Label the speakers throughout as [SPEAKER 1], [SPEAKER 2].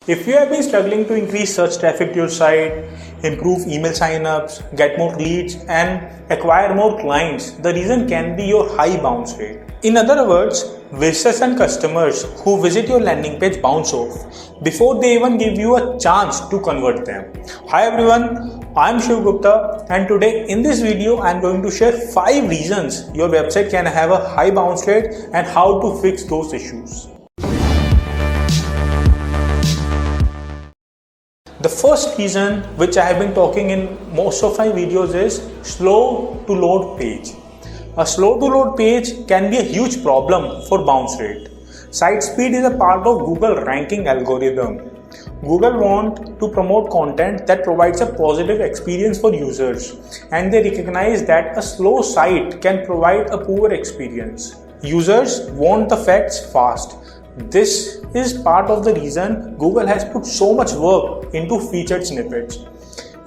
[SPEAKER 1] If you have been struggling to increase search traffic to your site, improve email signups, get more leads and acquire more clients, the reason can be your high bounce rate. In other words, visitors and customers who visit your landing page bounce off before they even give you a chance to convert them. Hi everyone, I'm Shiv Gupta and today in this video I'm going to share 5 reasons your website can have a high bounce rate and how to fix those issues. The first reason which I have been talking in most of my videos is slow to load page. A slow to load page can be a huge problem for bounce rate. Site speed is a part of Google ranking algorithm. Google want to promote content that provides a positive experience for users, and they recognize that a slow site can provide a poor experience. Users want the facts fast. This is part of the reason Google has put so much work into featured snippets.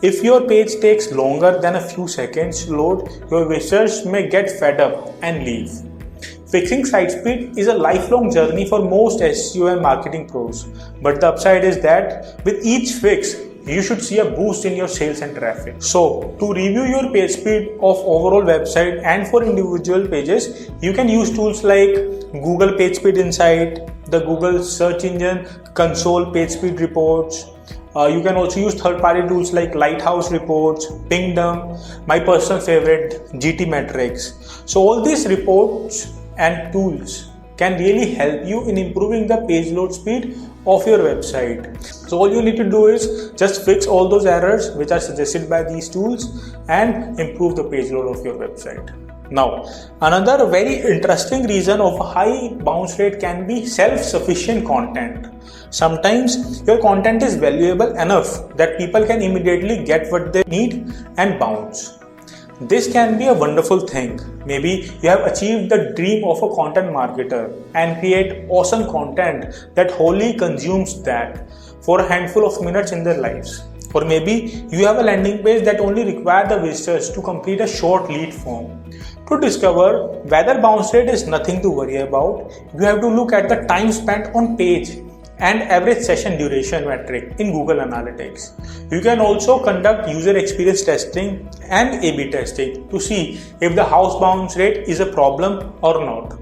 [SPEAKER 1] If your page takes longer than a few seconds to load, your visitors may get fed up and leave. Fixing site speed is a lifelong journey for most SEO and marketing pros, but the upside is that with each fix, you should see a boost in your sales and traffic. So, to review your page speed of overall website and for individual pages, you can use tools like Google Page Speed Insight, the Google Search Engine Console Page Speed Reports. You can also use third-party tools like Lighthouse Reports, Pingdom, my personal favorite, GT Metrics. So all these reports and tools can really help you in improving the page load speed of your website. So all you need to do is just fix all those errors which are suggested by these tools and improve the page load of your website. Now, another very interesting reason of a high bounce rate can be self-sufficient content. Sometimes your content is valuable enough that people can immediately get what they need and bounce. This can be a wonderful thing. Maybe you have achieved the dream of a content marketer and create awesome content that wholly consumes that for a handful of minutes in their lives. Or maybe you have a landing page that only requires the visitors to complete a short lead form. To discover whether bounce rate is nothing to worry about, you have to look at the time spent on page and average session duration metric in Google Analytics. You can also conduct user experience testing and A/B testing to see if the house bounce rate is a problem or not.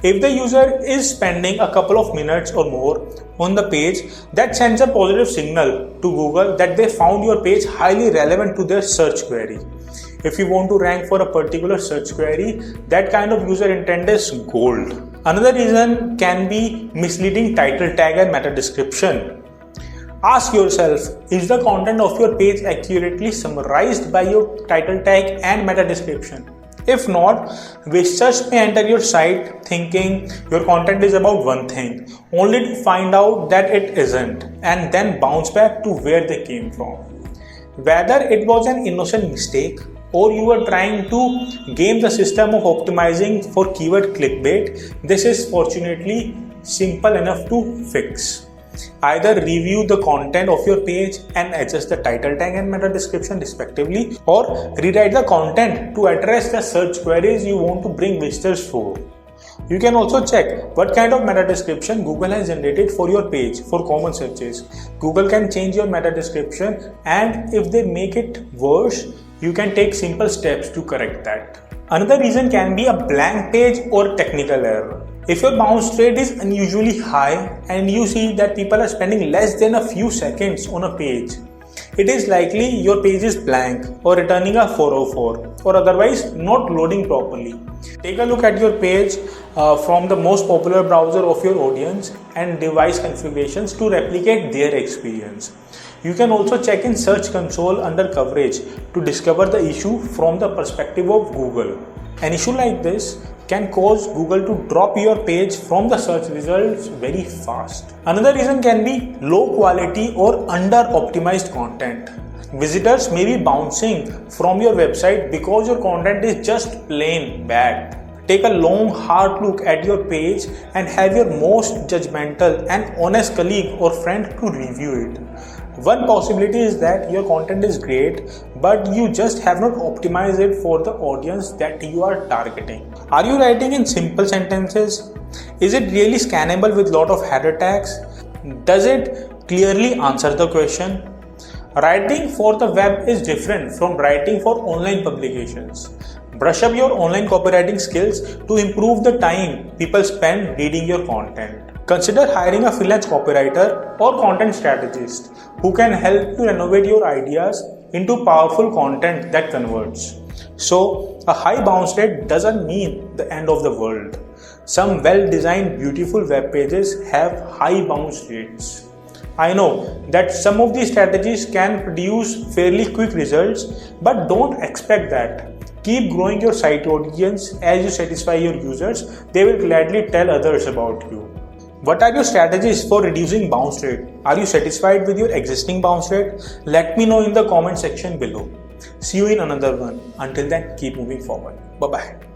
[SPEAKER 1] If the user is spending a couple of minutes or more on the page, that sends a positive signal to Google that they found your page highly relevant to their search query. If you want to rank for a particular search query, that kind of user intent is gold. Another reason can be misleading title tag and meta description. Ask yourself, is the content of your page accurately summarized by your title tag and meta description? If not, visitors may enter your site thinking your content is about one thing, only to find out that it isn't, and then bounce back to where they came from. Whether it was an innocent mistake or you were trying to game the system of optimizing for keyword clickbait, this is fortunately simple enough to fix. Either review the content of your page and adjust the title tag and meta description respectively, or rewrite the content to address the search queries you want to bring visitors for. You can also check what kind of meta description Google has generated for your page for common searches. Google can change your meta description, and if they make it worse, you can take simple steps to correct that. Another reason can be a blank page or technical error. If your bounce rate is unusually high and you see that people are spending less than a few seconds on a page, it is likely your page is blank or returning a 404 or otherwise not loading properly. Take a look at your page from the most popular browser of your audience and device configurations to replicate their experience. You can also check in Search Console under Coverage to discover the issue from the perspective of Google. An issue like this can cause Google to drop your page from the search results very fast. Another reason can be low quality or under-optimized content. Visitors may be bouncing from your website because your content is just plain bad. Take a long, hard look at your page and have your most judgmental and honest colleague or friend to review it. One possibility is that your content is great, but you just have not optimized it for the audience that you are targeting. Are you writing in simple sentences? Is it really scannable with lot of header tags? Does it clearly answer the question. Writing for the web is different from writing for online publications. Brush up your online copywriting skills to improve the time people spend reading your content. Consider hiring a freelance copywriter or content strategist who can help you renovate your ideas into powerful content that converts. So, a high bounce rate doesn't mean the end of the world. Some well-designed, beautiful web pages have high bounce rates. I know that some of these strategies can produce fairly quick results, but don't expect that. Keep growing your site audience as you satisfy your users. They will gladly tell others about you. What are your strategies for reducing bounce rate? Are you satisfied with your existing bounce rate? Let me know in the comment section below. See you in another one. Until then, keep moving forward. Bye-bye.